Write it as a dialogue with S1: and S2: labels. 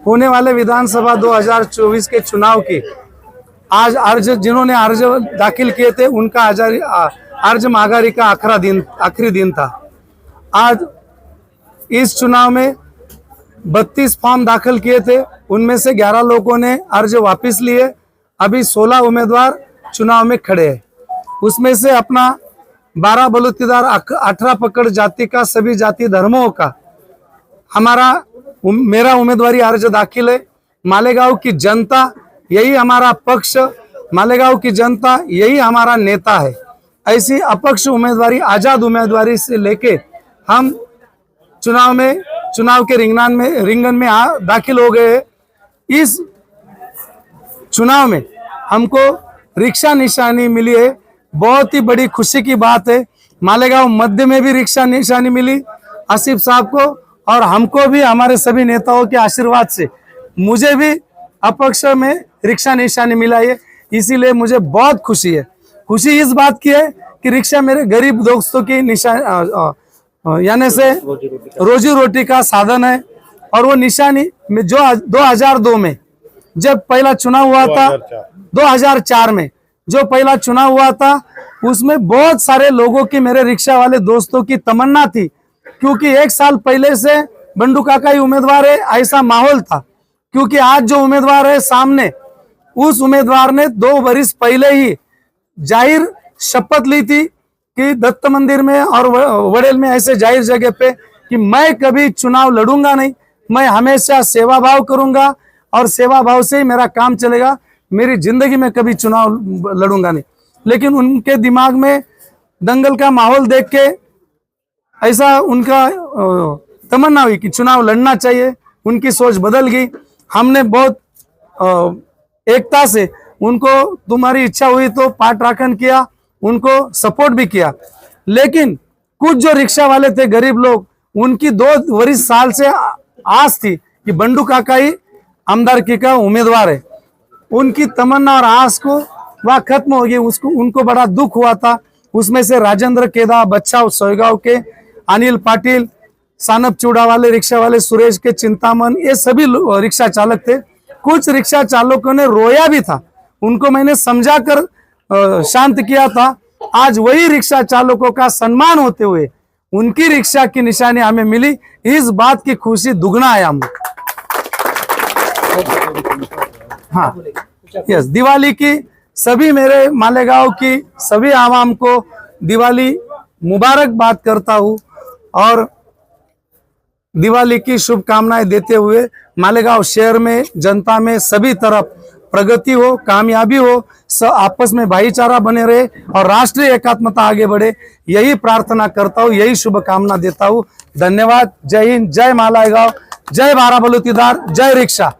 S1: होने वाले विधानसभा 2024 के चुनाव की आज अर्ज जिन्होंने अर्ज दाखिल किए थे उनका अर्ज माघारी का आखिरी दिन था। आज इस चुनाव में 32 फॉर्म दाखिल किए थे, उनमें से 11 लोगों ने अर्ज वापस लिए। अभी 16 उम्मीदवार चुनाव में खड़े हैं। उसमें से अपना 12 बलूतीदार 18 पकड़ जाति का सभी जाति धर्मों का मेरा उम्मीदवारी अर्ज दाखिल है। मालेगांव की जनता यही हमारा पक्ष, मालेगांव की जनता यही हमारा नेता है। ऐसी अपक्ष उम्मीदवारी, आजाद उम्मीदवारी से लेके हम चुनाव के रिंगन में दाखिल हो गए। इस चुनाव में हमको रिक्शा निशानी मिली है, बहुत ही बड़ी खुशी की बात है। मालेगांव मध्य में भी रिक्शा निशानी मिली आसिफ साहब को, और हमको भी हमारे सभी नेताओं के आशीर्वाद से मुझे भी अपक्ष में रिक्शा निशानी मिला है। इसीलिए मुझे बहुत खुशी है। खुशी इस बात की है कि रिक्शा मेरे गरीब दोस्तों की यानी से रोजी रोटी का साधन है। और वो निशानी में जो 2002 में जब पहला चुनाव हुआ था, 2004 में जो पहला चुनाव हुआ था, उसमें बहुत सारे लोगों की, मेरे रिक्शा वाले दोस्तों की तमन्ना थी, क्योंकि 1 साल पहले से बंडू काका ही उम्मीदवार है, ऐसा माहौल था। क्योंकि आज जो उम्मीदवार है सामने, उस उम्मीदवार ने 2 वर्ष पहले ही जाहिर शपथ ली थी कि दत्त मंदिर में और वड़ेल में ऐसे जाहिर जगह पे कि मैं कभी चुनाव लड़ूंगा नहीं, मैं हमेशा सेवा भाव करूंगा और सेवा भाव से ही मेरा काम चलेगा, मेरी जिंदगी में कभी चुनाव लड़ूंगा नहीं। लेकिन उनके दिमाग में दंगल का माहौल देख के ऐसा उनका तमन्ना हुई कि चुनाव लड़ना चाहिए। उनकी सोच बदल गई। हमने बहुत एकता से उनको, तुम्हारी इच्छा हुई तो पाठराखन किया, उनको सपोर्ट भी किया। लेकिन कुछ जो रिक्शा वाले थे, गरीब लोग, उनकी 2 वर्ष साल से आस थी कि बंडू काका ही आमदारकी का उम्मीदवार है। उनकी तमन्ना और आस को वह खत्म हो गई। उनको बड़ा दुख हुआ था। उसमें से राजेंद्र केदा, बच्चा सोयगांव के अनिल पाटिल, सानप चूड़ा वाले रिक्शा वाले सुरेश के चिंतामन, ये सभी रिक्शा चालक थे। कुछ रिक्शा चालकों ने रोया भी था, उनको मैंने समझा कर शांत किया था। आज वही रिक्शा चालकों का सम्मान होते हुए उनकी रिक्शा की निशानी हमें मिली, इस बात की खुशी दुगना है हम। हाँ, यस, दिवाली की सभी मेरे मालेगांव की सभी आवाम को दिवाली मुबारकबाद करता हूँ और दिवाली की शुभकामनाएं देते हुए मालेगांव शहर में, जनता में सभी तरफ प्रगति हो, कामयाबी हो, आपस में भाईचारा बने रहे और राष्ट्रीय एकात्मता आगे बढ़े, यही प्रार्थना करता हूँ, यही शुभकामना देता हूँ। धन्यवाद। जय हिंद, जय मालेगांव, जय 12 बलूतीदार, जय रिक्शा।